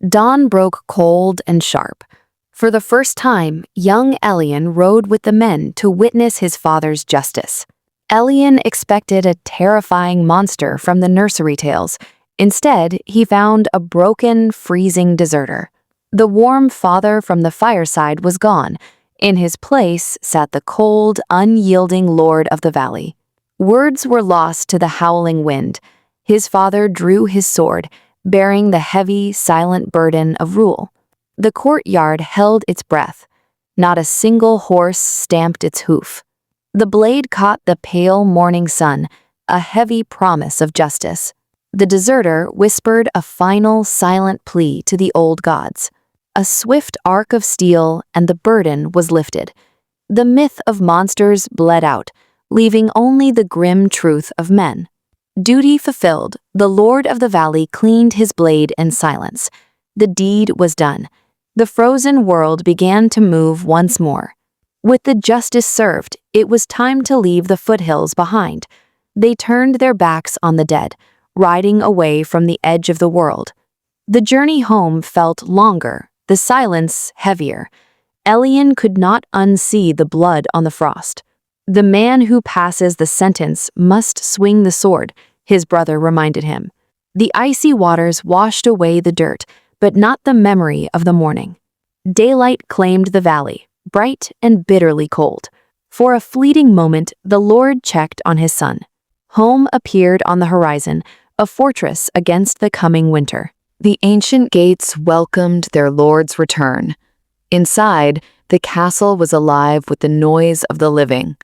Dawn broke cold and sharp. For the first time, young Elian rode with the men to witness his father's justice. Elian expected a terrifying monster from the nursery tales. Instead, he found a broken, freezing deserter. The warm father from the fireside was gone. In his place sat the cold, unyielding lord of the valley. Words were lost to the howling wind. His father drew his sword, bearing the heavy, silent burden of rule. The courtyard held its breath. Not a single horse stamped its hoof. The blade caught the pale morning sun, a heavy promise of justice. The deserter whispered a final, silent plea to the old gods. A swift arc of steel, and the burden was lifted. The myth of monsters bled out, leaving only the grim truth of men. Duty fulfilled, the Lord of the Valley cleaned his blade in silence. The deed was done. The frozen world began to move once more. With the justice served, it was time to leave the foothills behind. They turned their backs on the dead, riding away from the edge of the world. The journey home felt longer, the silence heavier. Elian could not unsee the blood on the frost. The man who passes the sentence must swing the sword, his brother reminded him. The icy waters washed away the dirt, but not the memory of the morning. Daylight claimed the valley, bright and bitterly cold. For a fleeting moment, the Lord checked on his son. Home appeared on the horizon, a fortress against the coming winter. The ancient gates welcomed their Lord's return. Inside, the castle was alive with the noise of the living.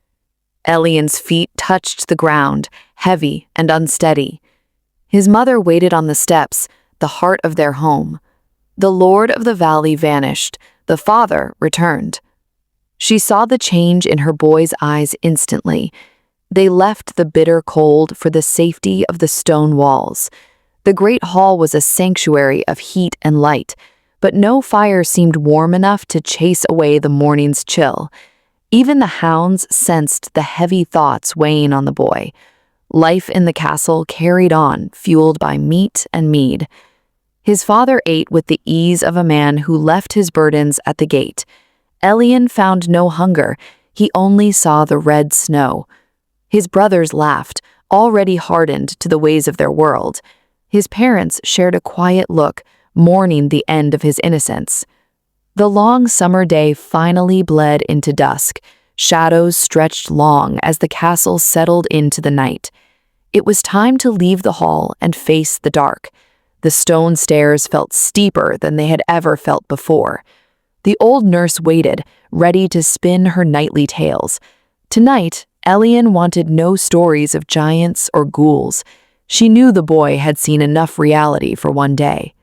Elian's feet touched the ground, heavy and unsteady. His mother waited on the steps, the heart of their home. The Lord of the Valley vanished, the father returned. She saw the change in her boy's eyes instantly. They left the bitter cold for the safety of the stone walls. The great hall was a sanctuary of heat and light, but no fire seemed warm enough to chase away the morning's chill. Even the hounds sensed the heavy thoughts weighing on the boy. Life in the castle carried on, fueled by meat and mead. His father ate with the ease of a man who left his burdens at the gate. Elian found no hunger, he only saw the red snow. His brothers laughed, already hardened to the ways of their world. His parents shared a quiet look, mourning the end of his innocence. The long summer day finally bled into dusk. Shadows stretched long as the castle settled into the night. It was time to leave the hall and face the dark. The stone stairs felt steeper than they had ever felt before. The old nurse waited, ready to spin her nightly tales. Tonight, Elian wanted no stories of giants or ghouls. She knew the boy had seen enough reality for one day.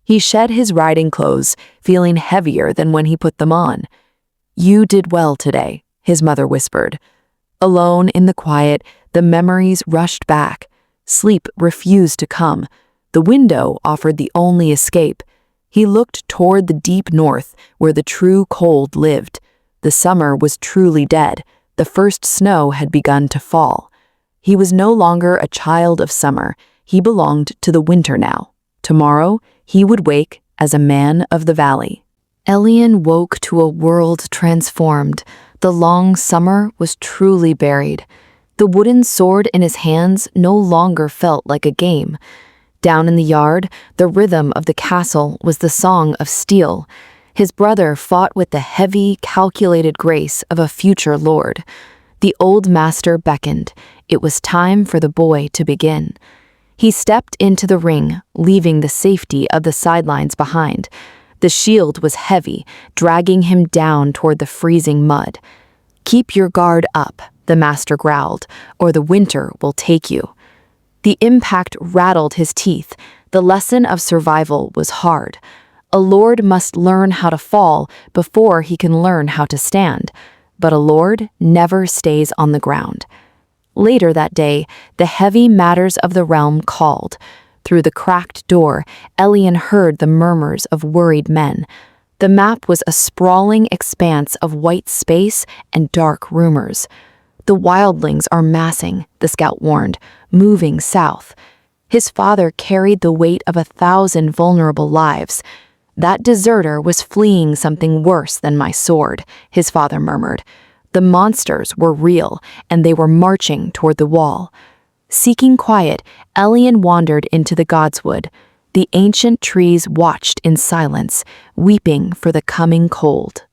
He shed his riding clothes, feeling heavier than when he put them on. "You did well today," his mother whispered. Alone in the quiet, the memories rushed back. Sleep refused to come. The window offered the only escape. He looked toward the deep north, where the true cold lived. The summer was truly dead. The first snow had begun to fall. He was no longer a child of summer. He belonged to the winter now. Tomorrow, he would wake as a man of the valley. Elian woke to a world transformed. The long summer was truly buried. The wooden sword in his hands no longer felt like a game. Down in the yard, the rhythm of the castle was the song of steel. His brother fought with the heavy, calculated grace of a future lord. The old master beckoned. It was time for the boy to begin. He stepped into the ring, leaving the safety of the sidelines behind. The shield was heavy, dragging him down toward the freezing mud. "Keep your guard up," the master growled, "or the winter will take you." The impact rattled his teeth. The lesson of survival was hard. A lord must learn how to fall before he can learn how to stand. But a lord never stays on the ground. Later that day, the heavy matters of the realm called. Through the cracked door, Elian heard the murmurs of worried men. The map was a sprawling expanse of white space and dark rumors. "The wildlings are massing," the scout warned, "moving south." His father carried the weight of 1,000 vulnerable lives. That deserter was fleeing something worse than my sword, his father murmured. The monsters were real, and they were marching toward the wall. Seeking quiet, Elian wandered into the godswood. The ancient trees watched in silence, weeping for the coming cold.